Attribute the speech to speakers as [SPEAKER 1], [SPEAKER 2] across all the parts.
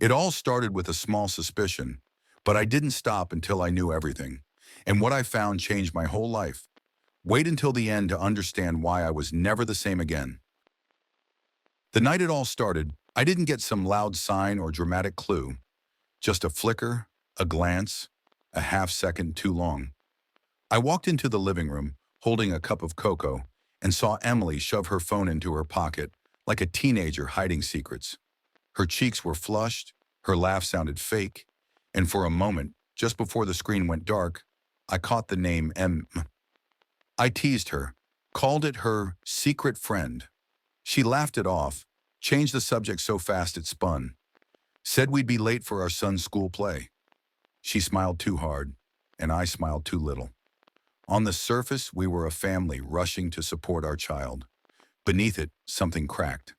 [SPEAKER 1] It all started with a small suspicion, but I didn't stop until I knew everything. And what I found changed my whole life. Wait until the end to understand why I was never the same again. The night it all started, I didn't get some loud sign or dramatic clue. Just a flicker, a glance, a half second too long. I walked into the living room, holding a cup of cocoa, and saw Emily shove her phone into her pocket, like a teenager hiding secrets. Her cheeks were flushed, her laugh sounded fake, and for a moment, just before the screen went dark, I caught the name M. I teased her, called it her secret friend. She laughed it off, changed the subject so fast it spun, said we'd be late for our son's school play. She smiled too hard, and I smiled too little. On the surface, we were a family rushing to support our child. Beneath it, something cracked.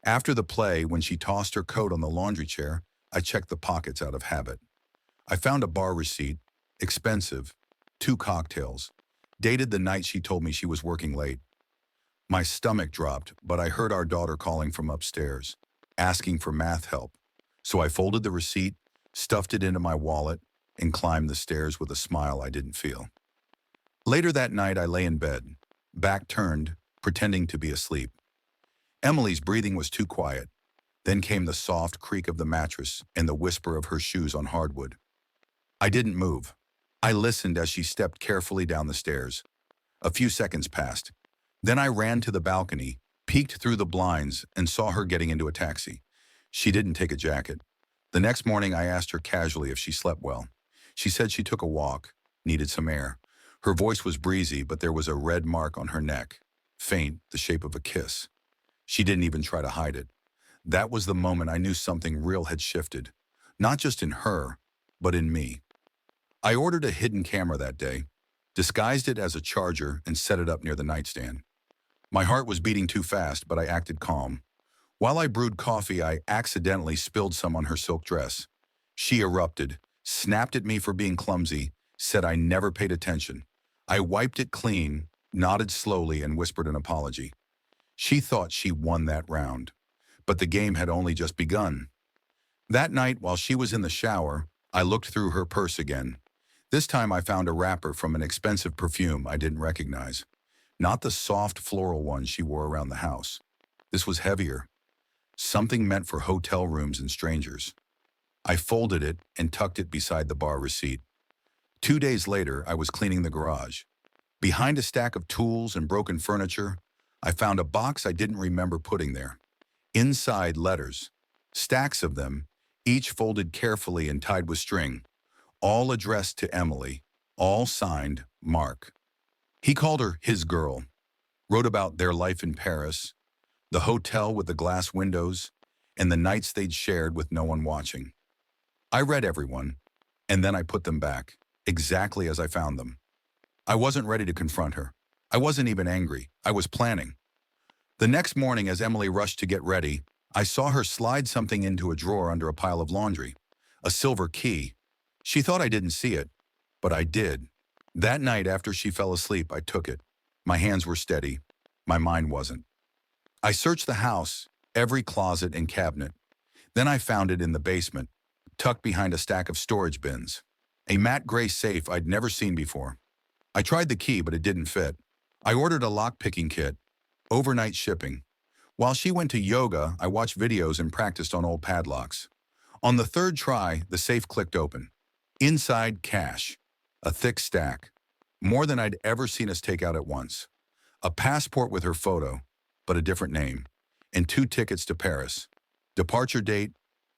[SPEAKER 1] After the play, when she tossed her coat on the laundry chair, I checked the pockets out of habit. I found a bar receipt, expensive, 2 cocktails, dated the night she told me she was working late. My stomach dropped, but I heard our daughter calling from upstairs, asking for math help. So I folded the receipt, stuffed it into my wallet, and climbed the stairs with a smile I didn't feel. Later that night, I lay in bed, back turned, pretending to be asleep. Emily's breathing was too quiet. Then came the soft creak of the mattress and the whisper of her shoes on hardwood. I didn't move. I listened as she stepped carefully down the stairs. A few seconds passed. Then I ran to the balcony, peeked through the blinds, and saw her getting into a taxi. She didn't take a jacket. The next morning, I asked her casually if she slept well. She said she took a walk, needed some air. Her voice was breezy, but there was a red mark on her neck, faint, the shape of a kiss. She didn't even try to hide it. That was the moment I knew something real had shifted, not just in her, but in me. I ordered a hidden camera that day, disguised it as a charger, and set it up near the nightstand. My heart was beating too fast, but I acted calm. While I brewed coffee, I accidentally spilled some on her silk dress. She erupted, snapped at me for being clumsy, said I never paid attention. I wiped it clean, nodded slowly, and whispered an apology. She thought she won that round, but the game had only just begun. That night, while she was in the shower, I looked through her purse again. This time I found a wrapper from an expensive perfume I didn't recognize. Not the soft floral one she wore around the house. This was heavier. Something meant for hotel rooms and strangers. I folded it and tucked it beside the bar receipt. 2 days later, I was cleaning the garage. Behind a stack of tools and broken furniture, I found a box I didn't remember putting there. Inside, letters. Stacks of them, each folded carefully and tied with string. All addressed to Emily, all signed Mark. He called her his girl, wrote about their life in Paris, the hotel with the glass windows, and the nights they'd shared with no one watching. I read everyone, and then I put them back, exactly as I found them. I wasn't ready to confront her. I wasn't even angry. I was planning. The next morning, as Emily rushed to get ready, I saw her slide something into a drawer under a pile of laundry, a silver key. She thought I didn't see it, but I did. That night, after she fell asleep, I took it. My hands were steady. My mind wasn't. I searched the house, every closet and cabinet. Then I found it in the basement, tucked behind a stack of storage bins. A matte gray safe I'd never seen before. I tried the key, but it didn't fit. I ordered a lock-picking kit, overnight shipping. While she went to yoga, I watched videos and practiced on old padlocks. On the third try, the safe clicked open. Inside, cash. A thick stack. More than I'd ever seen us take out at once. A passport with her photo, but a different name. And 2 tickets to Paris. Departure date,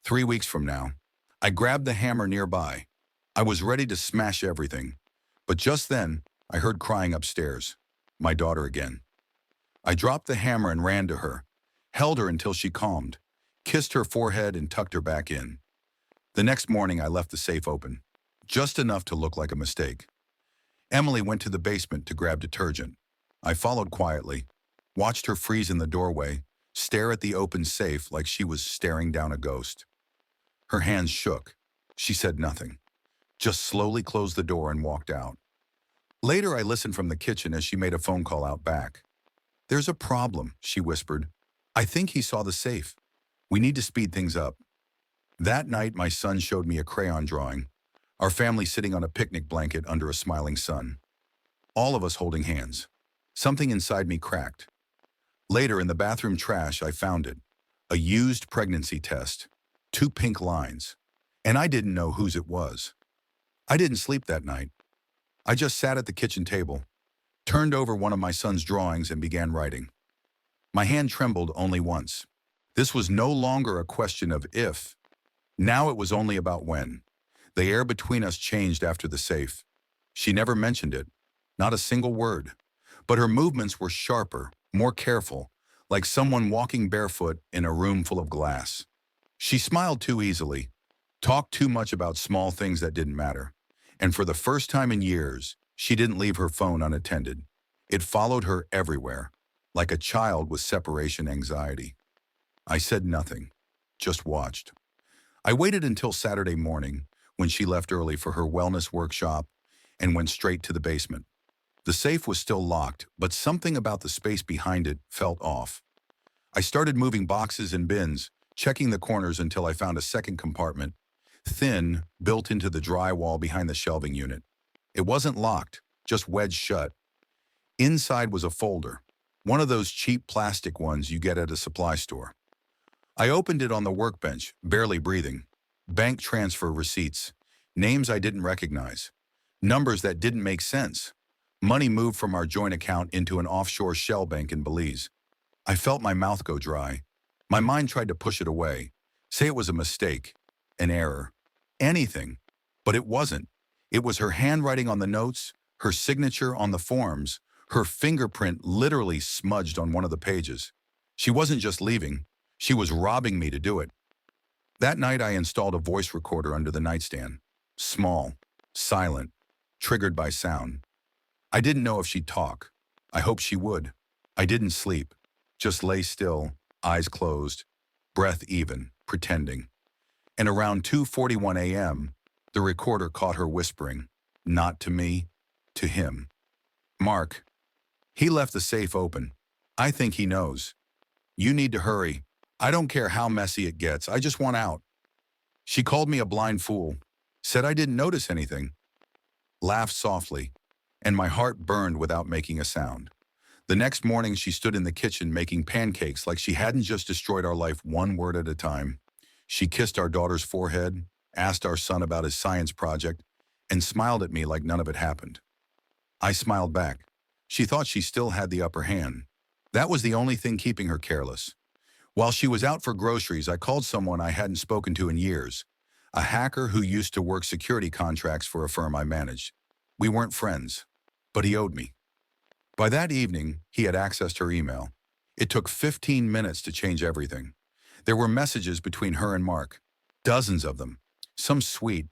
[SPEAKER 1] 3 weeks from now. I grabbed the hammer nearby. I was ready to smash everything. But just then, I heard crying upstairs. My daughter again. I dropped the hammer and ran to her, held her until she calmed, kissed her forehead and tucked her back in. The next morning, I left the safe open, just enough to look like a mistake. Emily went to the basement to grab detergent. I followed quietly, watched her freeze in the doorway, stare at the open safe like she was staring down a ghost. Her hands shook. She said nothing, just slowly closed the door and walked out. Later, I listened from the kitchen as she made a phone call out back. "There's a problem," she whispered. "I think he saw the safe. We need to speed things up." That night, my son showed me a crayon drawing, our family sitting on a picnic blanket under a smiling sun, all of us holding hands. Something inside me cracked. Later, in the bathroom trash, I found it. A used pregnancy test. 2 pink lines. And I didn't know whose it was. I didn't sleep that night. I just sat at the kitchen table, turned over one of my son's drawings and began writing. My hand trembled only once. This was no longer a question of if. Now it was only about when. The air between us changed after the safe. She never mentioned it, not a single word. But her movements were sharper, more careful, like someone walking barefoot in a room full of glass. She smiled too easily, talked too much about small things that didn't matter. And for the first time in years, she didn't leave her phone unattended. It followed her everywhere, like a child with separation anxiety. I said nothing, just watched. I waited until Saturday morning, when she left early for her wellness workshop, and went straight to the basement. The safe was still locked, but something about the space behind it felt off. I started moving boxes and bins, checking the corners until I found a second compartment, thin, built into the drywall behind the shelving unit. It wasn't locked, just wedged shut. Inside was a folder, one of those cheap plastic ones you get at a supply store. I opened it on the workbench, barely breathing. Bank transfer receipts, names I didn't recognize, numbers that didn't make sense. Money moved from our joint account into an offshore shell bank in Belize. I felt my mouth go dry. My mind tried to push it away, say it was a mistake, an error, anything. But it wasn't. It was her handwriting on the notes, her signature on the forms, her fingerprint literally smudged on one of the pages. She wasn't just leaving. She was robbing me to do it. That night, I installed a voice recorder under the nightstand. Small, silent, triggered by sound. I didn't know if she'd talk. I hoped she would. I didn't sleep. Just lay still, eyes closed, breath even, pretending. And around 2:41 a.m., the recorder caught her whispering, not to me, to him. Mark, he left the safe open. I think he knows. You need to hurry. I don't care how messy it gets. I just want out. She called me a blind fool, said I didn't notice anything, laughed softly, and my heart burned without making a sound. The next morning, she stood in the kitchen making pancakes like she hadn't just destroyed our life one word at a time. She kissed our daughter's forehead, asked our son about his science project, and smiled at me like none of it happened. I smiled back. She thought she still had the upper hand. That was the only thing keeping her careless. While she was out for groceries, I called someone I hadn't spoken to in years, a hacker who used to work security contracts for a firm I managed. We weren't friends, but he owed me. By that evening, he had accessed her email. It took 15 minutes to change everything. There were messages between her and Mark, dozens of them, some sweet,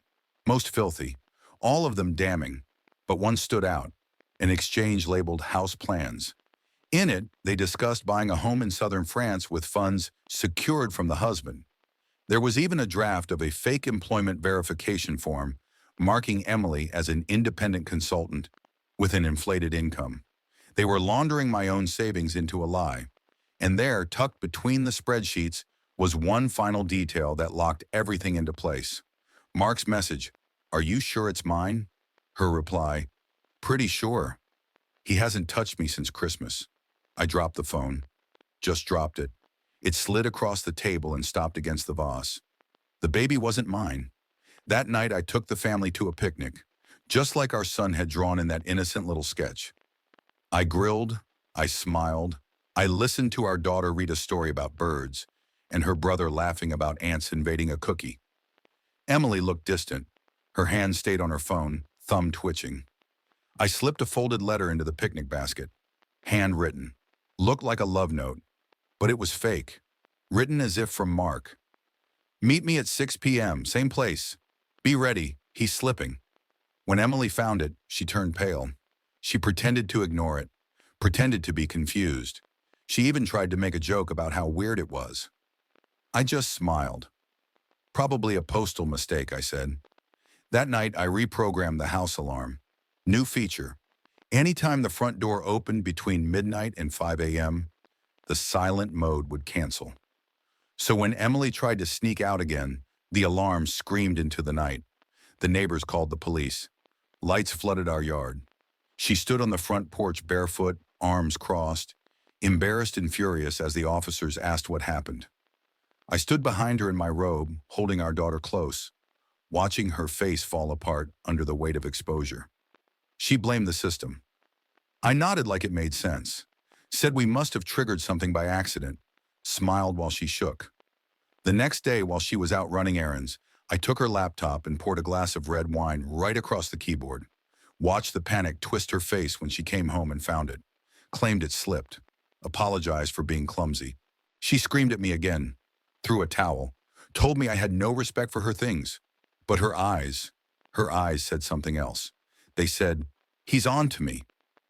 [SPEAKER 1] most filthy, all of them damning, but one stood out, an exchange labeled house plans. In it, they discussed buying a home in southern France with funds secured from the husband. There was even a draft of a fake employment verification form marking Emily as an independent consultant with an inflated income. They were laundering my own savings into a lie. And there, tucked between the spreadsheets, was one final detail that locked everything into place. Mark's message, "Are you sure it's mine?" Her reply, "Pretty sure. He hasn't touched me since Christmas." I dropped the phone. Just dropped it. It slid across the table and stopped against the vase. The baby wasn't mine. That night I took the family to a picnic, just like our son had drawn in that innocent little sketch. I grilled, I smiled, I listened to our daughter read a story about birds, and her brother laughing about ants invading a cookie. Emily looked distant. Her hand stayed on her phone, thumb twitching. I slipped a folded letter into the picnic basket. Handwritten. Looked like a love note, but it was fake. Written as if from Mark. "Meet me at 6 p.m., same place. Be ready, he's slipping." When Emily found it, she turned pale. She pretended to ignore it, pretended to be confused. She even tried to make a joke about how weird it was. I just smiled. "Probably a postal mistake," I said. That night, I reprogrammed the house alarm. New feature. Anytime the front door opened between midnight and 5 a.m., the silent mode would cancel. So when Emily tried to sneak out again, The alarm screamed into the night. The neighbors called the police. Lights flooded our yard. She stood on the front porch barefoot, arms crossed, embarrassed and furious as the officers asked what happened. I stood behind her in my robe, holding our daughter close, watching her face fall apart under the weight of exposure. She blamed the system. I nodded like it made sense, said we must have triggered something by accident, smiled while she shook. The next day, while she was out running errands, I took her laptop and poured a glass of red wine right across the keyboard. Watched the panic twist her face when she came home and found it. Claimed it slipped. Apologized for being clumsy. She screamed at me again, threw a towel, told me I had no respect for her things. But her eyes said something else. They said, "He's on to me."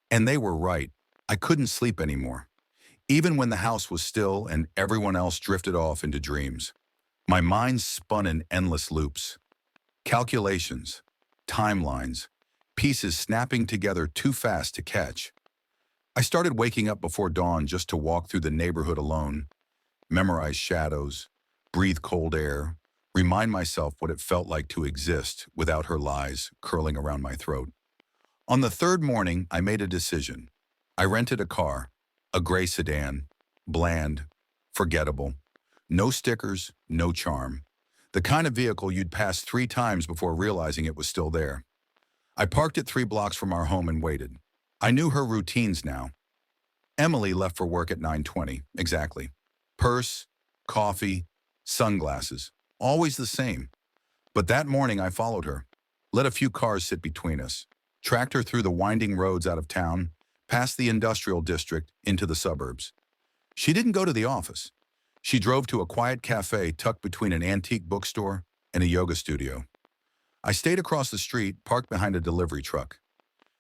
[SPEAKER 1] And they were right. I couldn't sleep anymore. Even when the house was still and everyone else drifted off into dreams. My mind spun in endless loops. Calculations, timelines, pieces snapping together too fast to catch. I started waking up before dawn just to walk through the neighborhood alone, memorize shadows, breathe cold air, remind myself what it felt like to exist without her lies curling around my throat. On the third morning, I made a decision. I rented a car, a gray sedan, bland, forgettable, no stickers, no charm. The kind of vehicle you'd pass 3 times before realizing it was still there. I parked it 3 blocks from our home and waited. I knew her routines now. Emily left for work at 9:20, exactly. Purse, coffee, sunglasses, always the same. But that morning I followed her, let a few cars sit between us, tracked her through the winding roads out of town, past the industrial district, into the suburbs. She didn't go to the office. She drove to a quiet cafe tucked between an antique bookstore and a yoga studio. I stayed across the street, parked behind a delivery truck.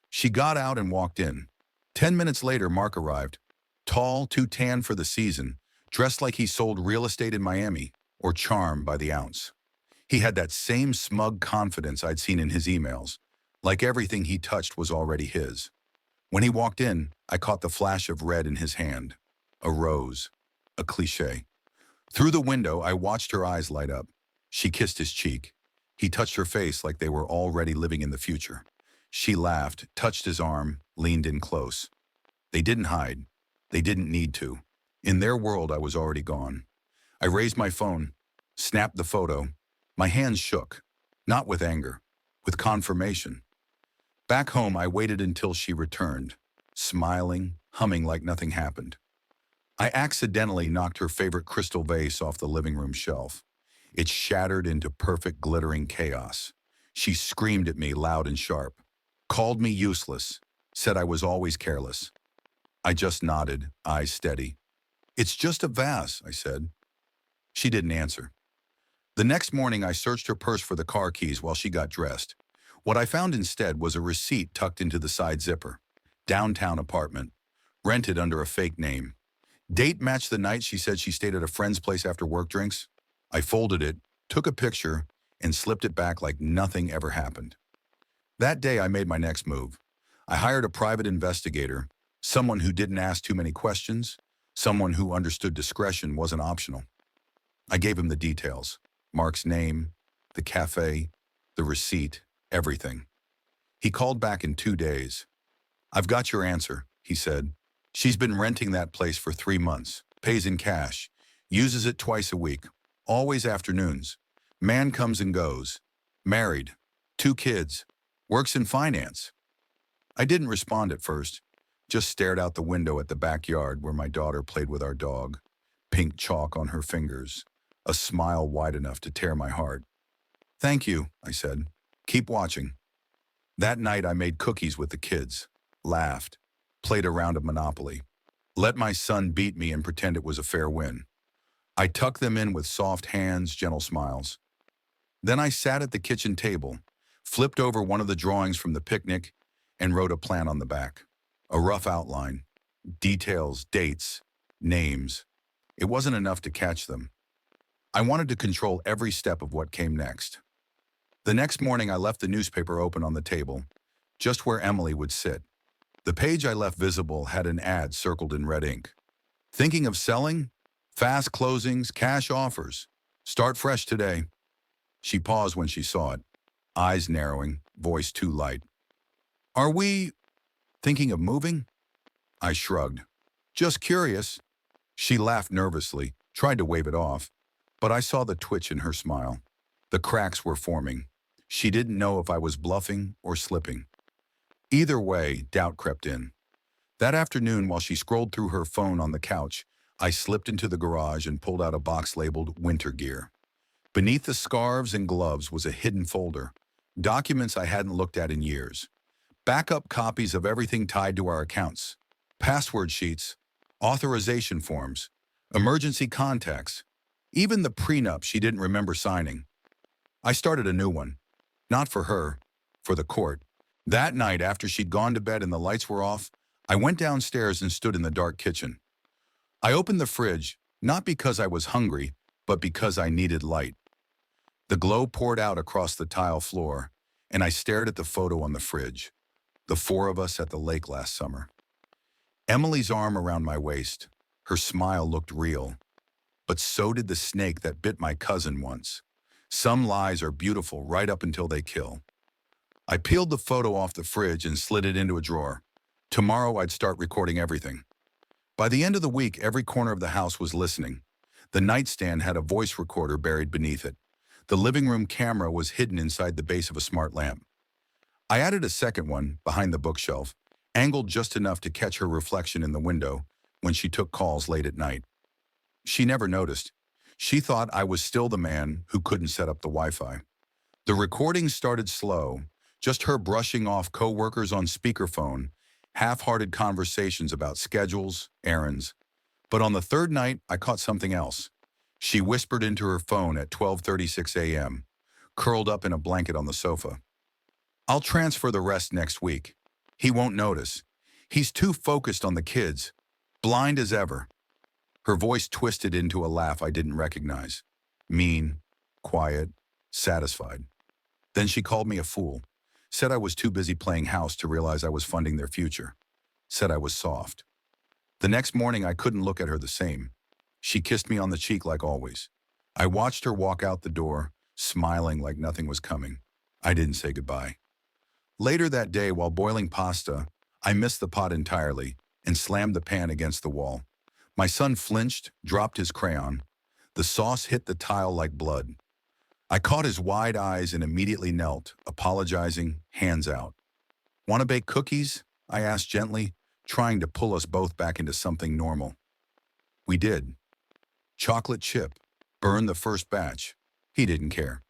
[SPEAKER 1] She got out and walked in. 10 minutes later, Mark arrived. Tall, too tan for the season, dressed like he sold real estate in Miami, or charm by the ounce. He had that same smug confidence I'd seen in his emails, like everything he touched was already his. When he walked in, I caught the flash of red in his hand. A rose. A cliché. Through the window, I watched her eyes light up. She kissed his cheek. He touched her face like they were already living in the future. She laughed, touched his arm, leaned in close. They didn't hide. They didn't need to. In their world, I was already gone. I raised my phone, snapped the photo. My hands shook, not with anger, with confirmation. Back home, I waited until she returned, smiling, humming like nothing happened. I accidentally knocked her favorite crystal vase off the living room shelf. It shattered into perfect glittering chaos. She screamed at me loud and sharp, called me useless, said I was always careless. I just nodded, eyes steady. "It's just a vase," I said. She didn't answer. The next morning, I searched her purse for the car keys while she got dressed. What I found instead was a receipt tucked into the side zipper. Downtown apartment, rented under a fake name. Date matched the night she said she stayed at a friend's place after work drinks. I folded it, took a picture, and slipped it back like nothing ever happened. That day, I made my next move. I hired a private investigator, someone who didn't ask too many questions, someone who understood discretion wasn't optional. I gave him the details, Mark's name, the cafe, the receipt, everything. He called back in 2 days. "I've got your answer," he said. "She's been renting that place for 3 months, pays in cash, uses it twice a week, always afternoons. Man comes and goes. Married, 2 kids, works in finance." I didn't respond at first, just stared out the window at the backyard where my daughter played with our dog, pink chalk on her fingers, a smile wide enough to tear my heart. "Thank you," I said. "Keep watching." That night I made cookies with the kids, laughed, played a round of Monopoly, let my son beat me and pretend it was a fair win. I tucked them in with soft hands, gentle smiles. Then I sat at the kitchen table, flipped over one of the drawings from the picnic, and wrote a plan on the back. A rough outline, details, dates, names. It wasn't enough to catch them. I wanted to control every step of what came next. The next morning, I left the newspaper open on the table, just where Emily would sit. The page I left visible had an ad circled in red ink. "Thinking of selling? Fast closings, cash offers. Start fresh today." She paused when she saw it, eyes narrowing, voice too light. Are we thinking of moving? I shrugged. Just curious. She laughed nervously, tried to wave it off, but I saw the twitch in her smile. The cracks were forming. She didn't know if I was bluffing or slipping. Either way, doubt crept in. That afternoon, while she scrolled through her phone on the couch, I slipped into the garage and pulled out a box labeled winter gear. Beneath the scarves and gloves was a hidden folder, documents I hadn't looked at in years. Backup copies of everything tied to our accounts, password sheets, authorization forms, emergency contacts, even the prenup she didn't remember signing. I started a new one, not for her, for the court. That night, after she'd gone to bed and the lights were off, I went downstairs and stood in the dark kitchen. I opened the fridge, not because I was hungry, but because I needed light. The glow poured out across the tile floor, and I stared at the photo on the fridge, the four of us at the lake last summer. Emily's arm around my waist, her smile looked real, but so did the snake that bit my cousin once. Some lies are beautiful right up until they kill. I peeled the photo off the fridge and slid it into a drawer. Tomorrow I'd start recording everything. By the end of the week, every corner of the house was listening. The nightstand had a voice recorder buried beneath it. The living room camera was hidden inside the base of a smart lamp. I added a second one behind the bookshelf, angled just enough to catch her reflection in the window when she took calls late at night. She never noticed. She thought I was still the man who couldn't set up the Wi-Fi. The recording started slow, just her brushing off coworkers on speakerphone, half-hearted conversations about schedules, errands. But on the third night, I caught something else. She whispered into her phone at 12:36 a.m., curled up in a blanket on the sofa. I'll transfer the rest next week. He won't notice. He's too focused on the kids, blind as ever. Her voice twisted into a laugh I didn't recognize. Mean, quiet, satisfied. Then she called me a fool. Said I was too busy playing house to realize I was funding their future. Said I was soft. The next morning I couldn't look at her the same. She kissed me on the cheek like always. I watched her walk out the door, smiling like nothing was coming. I didn't say goodbye. Later that day, while boiling pasta, I missed the pot entirely and slammed the pan against the wall. My son flinched, dropped his crayon. The sauce hit the tile like blood. I caught his wide eyes and immediately knelt, apologizing, hands out. Want to bake cookies? I asked gently, trying to pull us both back into something normal. We did. Chocolate chip. Burned the first batch. He didn't care.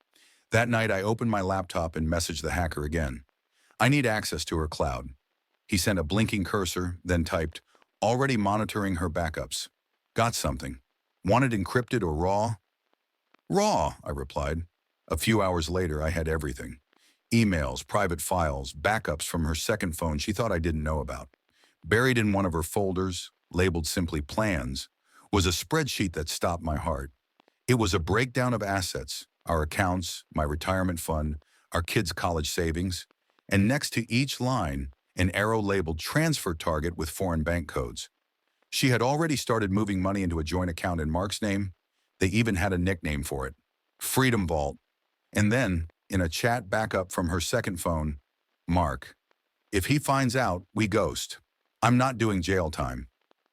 [SPEAKER 1] That night I opened my laptop and messaged the hacker again. I need access to her cloud. He sent a blinking cursor, then typed, already monitoring her backups. Got something. Want it encrypted or raw? Raw, I replied. A few hours later, I had everything. Emails, private files, backups from her second phone she thought I didn't know about. Buried in one of her folders, labeled simply plans, was a spreadsheet that stopped my heart. It was a breakdown of assets, our accounts, my retirement fund, our kids' college savings, and next to each line, an arrow labeled transfer target with foreign bank codes. She had already started moving money into a joint account in Mark's name. They even had a nickname for it, Freedom Vault. And then, in a chat backup from her second phone, Mark. If he finds out, we ghost. I'm not doing jail time.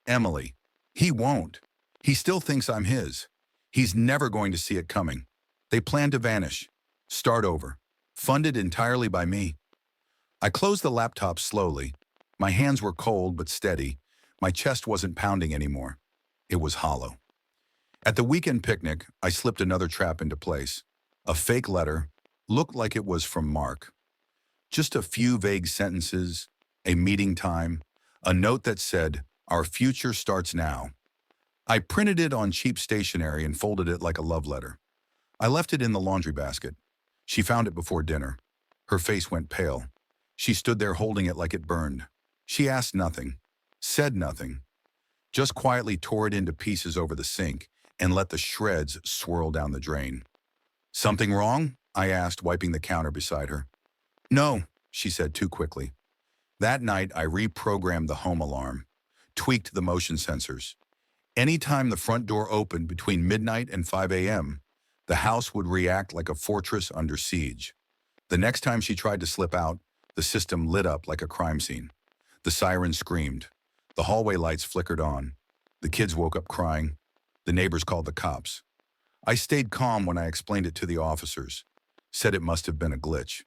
[SPEAKER 1] Emily. He won't. He still thinks I'm his. He's never going to see it coming. They plan to vanish. Start over. Funded entirely by me. I closed the laptop slowly. My hands were cold but steady. My chest wasn't pounding anymore. It was hollow. At the weekend picnic, I slipped another trap into place. A fake letter, looked like it was from Mark. Just a few vague sentences, a meeting time, a note that said, "Our future starts now." I printed it on cheap stationery and folded it like a love letter. I left it in the laundry basket. She found it before dinner. Her face went pale. She stood there holding it like it burned. She asked nothing, said nothing, just quietly tore it into pieces over the sink and let the shreds swirl down the drain. Something wrong? I asked, wiping the counter beside her. No, she said too quickly. That night, I reprogrammed the home alarm, tweaked the motion sensors. Anytime the front door opened between midnight and 5 a.m., The house would react like a fortress under siege. The next time she tried to slip out, the system lit up like a crime scene. The siren screamed. The hallway lights flickered on. The kids woke up crying. The neighbors called the cops. I stayed calm when I explained it to the officers, said it must have been a glitch.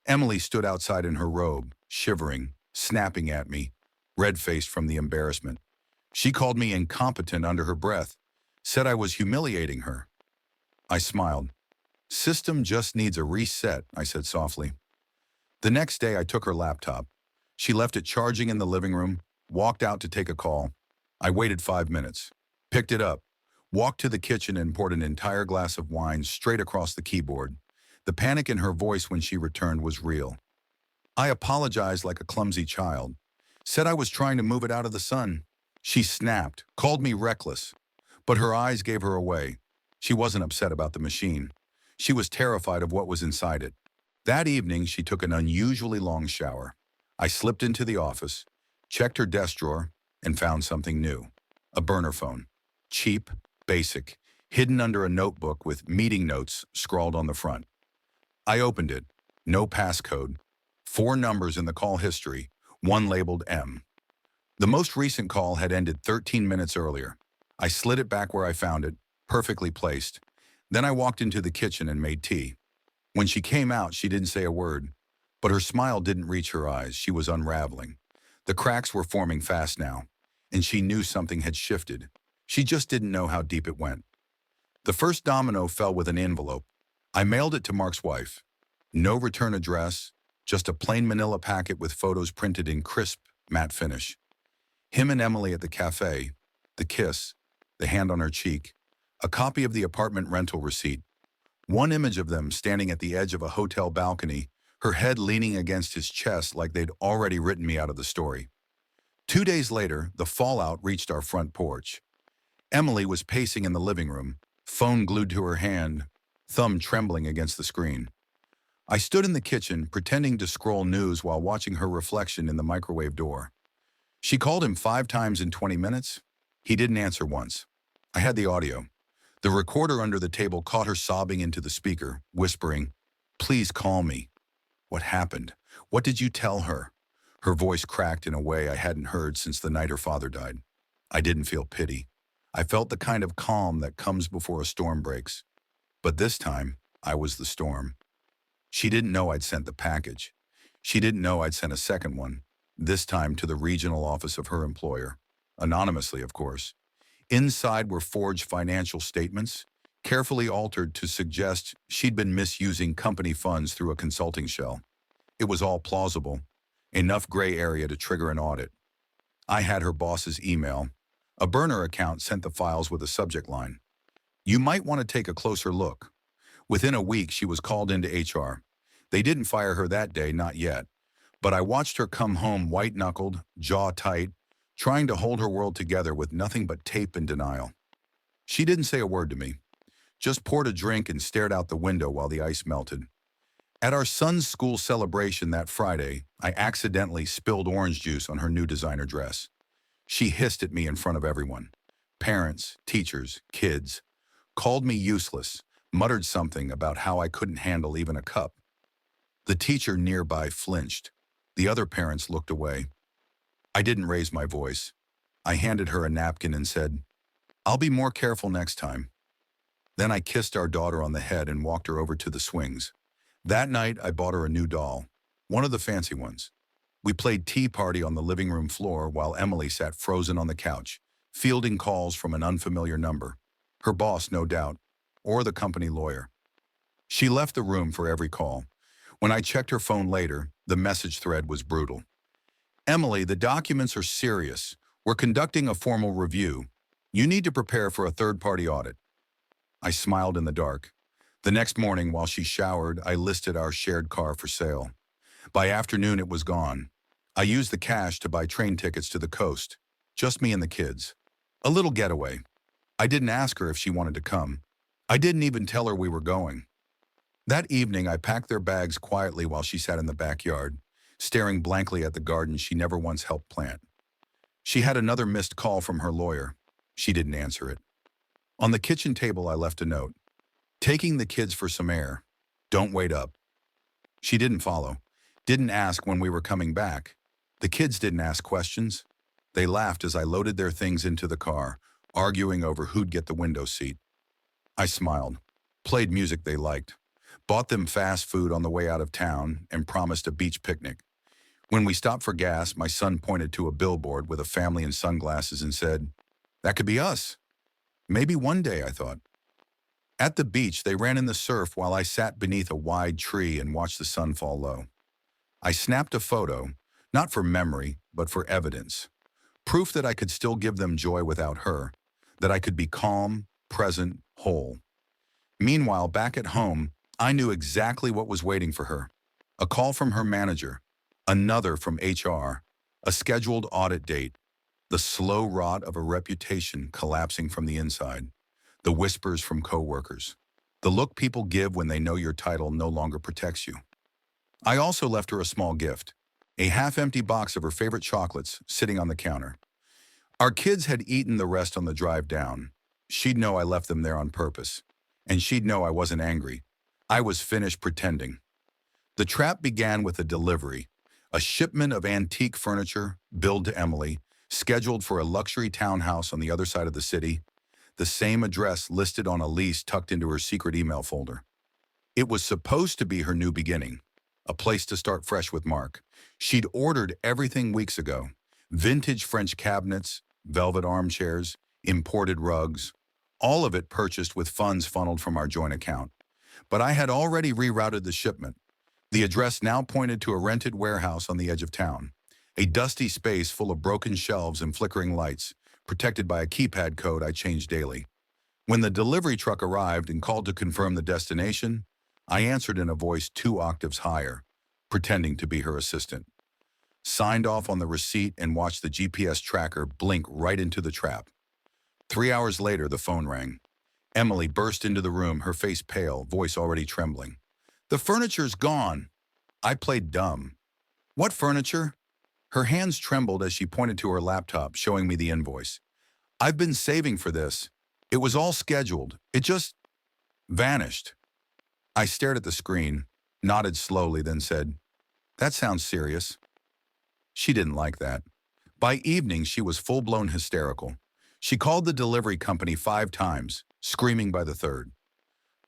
[SPEAKER 1] Emily stood outside in her robe, shivering, snapping at me, red-faced from the embarrassment. She called me incompetent under her breath, said I was humiliating her. I smiled. System just needs a reset, I said softly. The next day I took her laptop. She left it charging in the living room, walked out to take a call. I waited 5 minutes, picked it up, walked to the kitchen and poured an entire glass of wine straight across the keyboard. The panic in her voice when she returned was real. I apologized like a clumsy child, said I was trying to move it out of the sun. She snapped, called me reckless, but her eyes gave her away. She wasn't upset about the machine. She was terrified of what was inside it. That evening, she took an unusually long shower. I slipped into the office, checked her desk drawer, and found something new. A burner phone. Cheap, basic, hidden under a notebook with meeting notes scrawled on the front. I opened it. No passcode. 4 numbers in the call history, one labeled M. The most recent call had ended 13 minutes earlier. I slid it back where I found it, perfectly placed. Then I walked into the kitchen and made tea. When she came out, she didn't say a word, but her smile didn't reach her eyes. She was unraveling. The cracks were forming fast now, and she knew something had shifted. She just didn't know how deep it went. The first domino fell with an envelope. I mailed it to Mark's wife. No return address, just a plain manila packet with photos printed in crisp, matte finish. Him and Emily at the cafe, the kiss, the hand on her cheek, a copy of the apartment rental receipt. One image of them standing at the edge of a hotel balcony, her head leaning against his chest like they'd already written me out of the story. 2 days later, the fallout reached our front porch. Emily was pacing in the living room, phone glued to her hand, thumb trembling against the screen. I stood in the kitchen, pretending to scroll news while watching her reflection in the microwave door. She called him 5 times in 20 minutes. He didn't answer once. I had the audio. The recorder under the table caught her sobbing into the speaker, whispering, "Please call me." What happened? What did you tell her? Her voice cracked in a way I hadn't heard since the night her father died. I didn't feel pity. I felt the kind of calm that comes before a storm breaks. But this time, I was the storm. She didn't know I'd sent the package. She didn't know I'd sent a second one, this time to the regional office of her employer. Anonymously, of course. Inside were forged financial statements, carefully altered to suggest she'd been misusing company funds through a consulting shell. It was all plausible, enough gray area to trigger an audit. I had her boss's email. A burner account sent the files with a subject line. "You might want to take a closer look." Within a week, she was called into HR. They didn't fire her that day, not yet. But I watched her come home white-knuckled, jaw tight, trying to hold her world together with nothing but tape and denial. She didn't say a word to me, just poured a drink and stared out the window while the ice melted. At our son's school celebration that Friday, I accidentally spilled orange juice on her new designer dress. She hissed at me in front of everyone. Parents, teachers, kids. Called me useless, muttered something about how I couldn't handle even a cup. The teacher nearby flinched. The other parents looked away. I didn't raise my voice. I handed her a napkin and said, "I'll be more careful next time." Then I kissed our daughter on the head and walked her over to the swings. That night, I bought her a new doll, one of the fancy ones. We played tea party on the living room floor while Emily sat frozen on the couch, fielding calls from an unfamiliar number. Her boss, no doubt, or the company lawyer. She left the room for every call. When I checked her phone later, the message thread was brutal. "Emily, the documents are serious. We're conducting a formal review. You need to prepare for a third-party audit." I smiled in the dark. The next morning, while she showered, I listed our shared car for sale. By afternoon, it was gone. I used the cash to buy train tickets to the coast. Just me and the kids. A little getaway. I didn't ask her if she wanted to come. I didn't even tell her we were going. That evening, I packed their bags quietly while she sat in the backyard, staring blankly at the garden she never once helped plant. She had another missed call from her lawyer. She didn't answer it. On the kitchen table, I left a note. Taking the kids for some air. Don't wait up. She didn't follow. Didn't ask when we were coming back. The kids didn't ask questions. They laughed as I loaded their things into the car, arguing over who'd get the window seat. I smiled, played music they liked, bought them fast food on the way out of town, and promised a beach picnic. When we stopped for gas, my son pointed to a billboard with a family in sunglasses and said, "That could be us." Maybe one day, I thought. At the beach, they ran in the surf while I sat beneath a wide tree and watched the sun fall low. I snapped a photo, not for memory, but for evidence. Proof that I could still give them joy without her, that I could be calm, present, whole. Meanwhile, back at home, I knew exactly what was waiting for her. A call from her manager, another from HR, a scheduled audit date, the slow rot of a reputation collapsing from the inside, the whispers from coworkers, the look people give when they know your title no longer protects you. I also left her a small gift, a half-empty box of her favorite chocolates sitting on the counter. Our kids had eaten the rest on the drive down. She'd know I left them there on purpose, and she'd know I wasn't angry. I was finished pretending. The trap began with a delivery, a shipment of antique furniture billed to Emily, scheduled for a luxury townhouse on the other side of the city, the same address listed on a lease tucked into her secret email folder. It was supposed to be her new beginning, a place to start fresh with Mark. She'd ordered everything weeks ago: vintage French cabinets, velvet armchairs, imported rugs, all of it purchased with funds funneled from our joint account. But I had already rerouted the shipment. The address now pointed to a rented warehouse on the edge of town, a dusty space full of broken shelves and flickering lights, protected by a keypad code I changed daily. When the delivery truck arrived and called to confirm the destination, I answered in a voice 2 octaves higher, pretending to be her assistant. Signed off on the receipt and watched the GPS tracker blink right into the trap. 3 hours later, the phone rang. Emily burst into the room, her face pale, voice already trembling. "The furniture's gone." I played dumb. "What furniture?" Her hands trembled as she pointed to her laptop, showing me the invoice. "I've been saving for this. It was all scheduled. It just vanished." I stared at the screen, nodded slowly, then said, "That sounds serious." She didn't like that. By evening, she was full-blown hysterical. She called the delivery company 5 times, screaming by the third.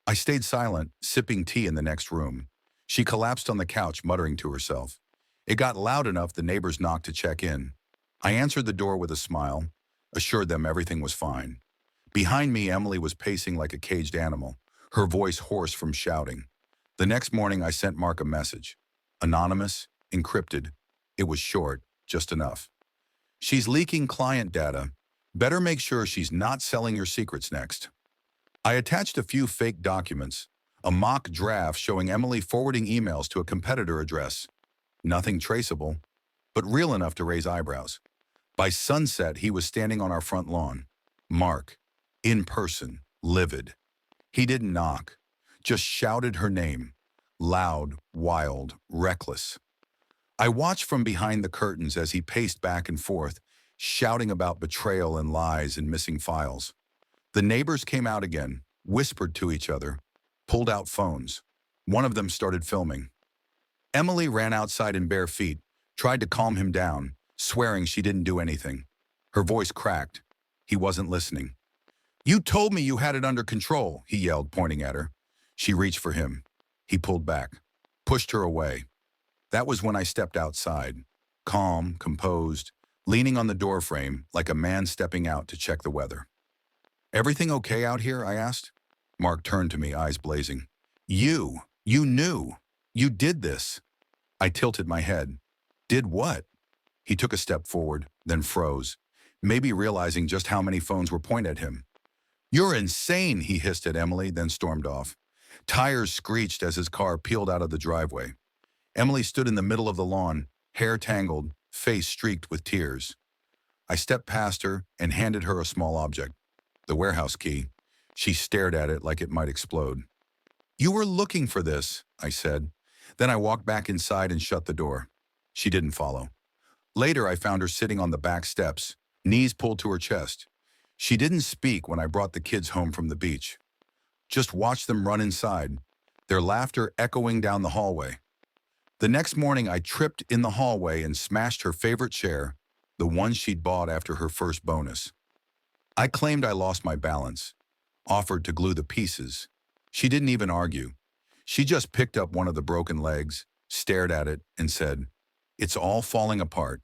[SPEAKER 1] I stayed silent, sipping tea in the next room. She collapsed on the couch, muttering to herself. It got loud enough the neighbors knocked to check in. I answered the door with a smile, assured them everything was fine. Behind me, Emily was pacing like a caged animal, her voice hoarse from shouting. The next morning, I sent Mark a message. Anonymous, encrypted. It was short, just enough. "She's leaking client data. Better make sure she's not selling your secrets next." I attached a few fake documents, a mock draft showing Emily forwarding emails to a competitor address. Nothing traceable, but real enough to raise eyebrows. By sunset, he was standing on our front lawn. Mark, in person, livid. He didn't knock, just shouted her name. Loud, wild, reckless. I watched from behind the curtains as he paced back and forth, shouting about betrayal and lies and missing files. The neighbors came out again, whispered to each other, pulled out phones. One of them started filming. Emily ran outside in bare feet, tried to calm him down, swearing she didn't do anything. Her voice cracked. He wasn't listening. "You told me you had it under control," he yelled, pointing at her. She reached for him. He pulled back, pushed her away. That was when I stepped outside, calm, composed, leaning on the doorframe like a man stepping out to check the weather. "Everything okay out here?" I asked. Mark turned to me, eyes blazing. You knew. You did this." I tilted my head. "Did what?" He took a step forward, then froze, maybe realizing just how many phones were pointed at him. "You're insane," he hissed at Emily, then stormed off. Tires screeched as his car peeled out of the driveway. Emily stood in the middle of the lawn, hair tangled, face streaked with tears. I stepped past her and handed her a small object, the warehouse key. She stared at it like it might explode. "You were looking for this," I said. Then I walked back inside and shut the door. She didn't follow. Later, I found her sitting on the back steps, knees pulled to her chest. She didn't speak when I brought the kids home from the beach. Just watched them run inside, their laughter echoing down the hallway. The next morning, I tripped in the hallway and smashed her favorite chair, the one she'd bought after her first bonus. I claimed I lost my balance, offered to glue the pieces. She didn't even argue. She just picked up one of the broken legs, stared at it, and said, "It's all falling apart."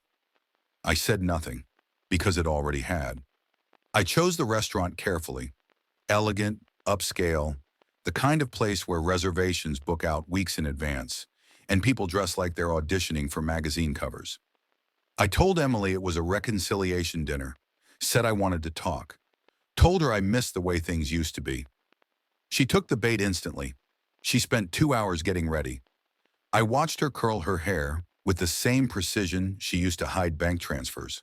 [SPEAKER 1] I said nothing, because it already had. I chose the restaurant carefully. Elegant, upscale, the kind of place where reservations book out weeks in advance, and people dress like they're auditioning for magazine covers. I told Emily it was a reconciliation dinner, said I wanted to talk, told her I missed the way things used to be. She took the bait instantly. She spent 2 hours getting ready. I watched her curl her hair with the same precision she used to hide bank transfers.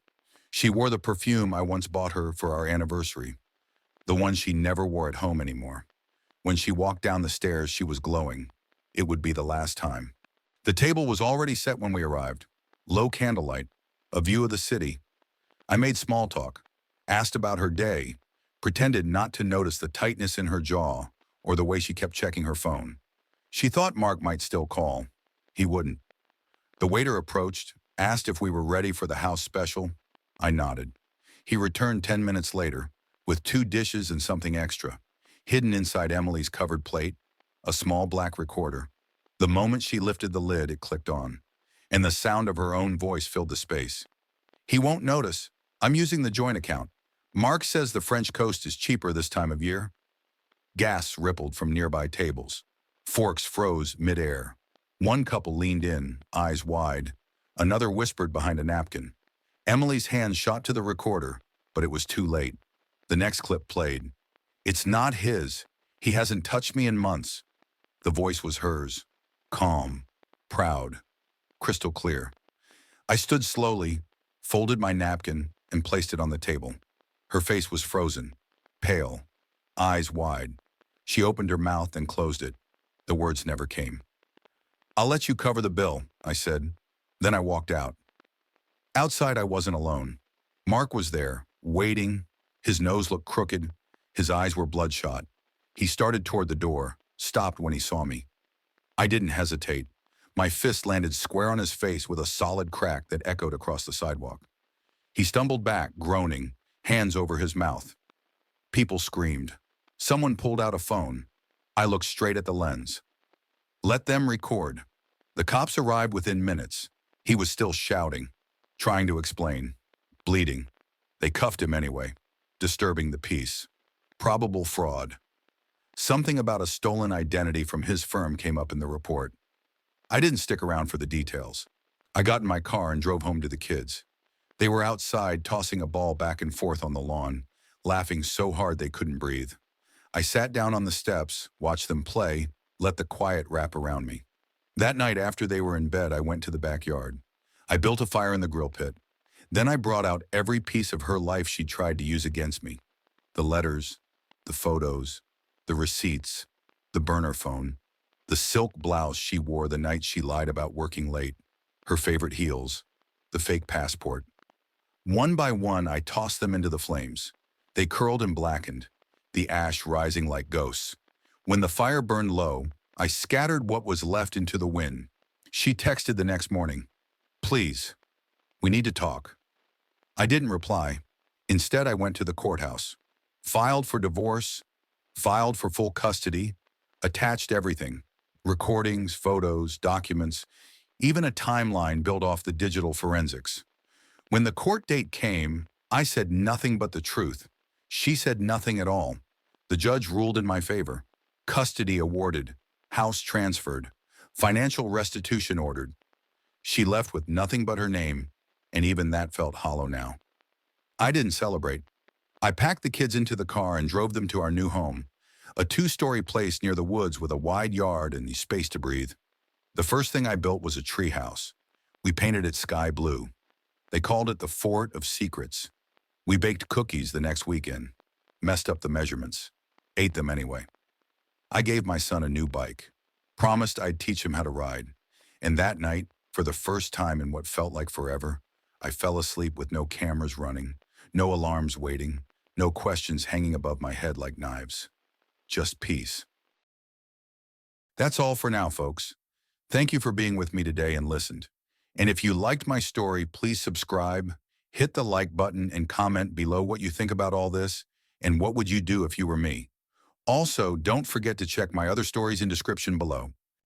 [SPEAKER 1] She wore the perfume I once bought her for our anniversary, the one she never wore at home anymore. When she walked down the stairs, she was glowing. It would be the last time. The table was already set when we arrived. Low candlelight, a view of the city. I made small talk, asked about her day, pretended not to notice the tightness in her jaw or the way she kept checking her phone. She thought Mark might still call. He wouldn't. The waiter approached, asked if we were ready for the house special. I nodded. He returned 10 minutes later, with 2 dishes and something extra, hidden inside Emily's covered plate, a small black recorder. The moment she lifted the lid, it clicked on, and the sound of her own voice filled the space. "He won't notice. I'm using the joint account. Mark says the French coast is cheaper this time of year." Gasps rippled from nearby tables. Forks froze midair. One couple leaned in, eyes wide. Another whispered behind a napkin. Emily's hand shot to the recorder, but it was too late. The next clip played. "It's not his. He hasn't touched me in months." The voice was hers. Calm, proud, crystal clear. I stood slowly, folded my napkin, and placed it on the table. Her face was frozen, pale, eyes wide. She opened her mouth and closed it. The words never came. "I'll let you cover the bill," I said. Then I walked out. Outside, I wasn't alone. Mark was there, waiting. His nose looked crooked. His eyes were bloodshot. He started toward the door, stopped when he saw me. I didn't hesitate. My fist landed square on his face with a solid crack that echoed across the sidewalk. He stumbled back, groaning, hands over his mouth. People screamed. Someone pulled out a phone. I looked straight at the lens. "Let them record." The cops arrived within minutes. He was still shouting, trying to explain, bleeding. They cuffed him anyway, disturbing the peace. Probable fraud. Something about a stolen identity from his firm came up in the report. I didn't stick around for the details. I got in my car and drove home to the kids. They were outside tossing a ball back and forth on the lawn, laughing so hard they couldn't breathe. I sat down on the steps, watched them play, let the quiet wrap around me. That night after they were in bed, I went to the backyard. I built a fire in the grill pit. Then I brought out every piece of her life she tried to use against me. The letters, the photos, the receipts, the burner phone, the silk blouse she wore the night she lied about working late, her favorite heels, the fake passport. One by one, I tossed them into the flames. They curled and blackened, the ash rising like ghosts. When the fire burned low, I scattered what was left into the wind. She texted the next morning, "Please, we need to talk." I didn't reply. Instead, I went to the courthouse, filed for divorce, filed for full custody, attached everything, recordings, photos, documents, even a timeline built off the digital forensics. When the court date came, I said nothing but the truth. She said nothing at all. The judge ruled in my favor. Custody awarded, house transferred, financial restitution ordered. She left with nothing but her name, and even that felt hollow now. I didn't celebrate. I packed the kids into the car and drove them to our new home, a 2-story place near the woods with a wide yard and the space to breathe. The first thing I built was a tree house. We painted it sky blue. They called it the Fort of Secrets. We baked cookies the next weekend, messed up the measurements, ate them anyway. I gave my son a new bike, promised I'd teach him how to ride, and that night, for the first time in what felt like forever, I fell asleep with no cameras running, no alarms waiting, no questions hanging above my head like knives. just peace. That's all for now, folks. Thank you for being with me today and listened. And if you liked my story, please subscribe, hit the like button, and comment below what you think about all this, and what would you do if you were me. Also, don't forget to check my other stories in description below.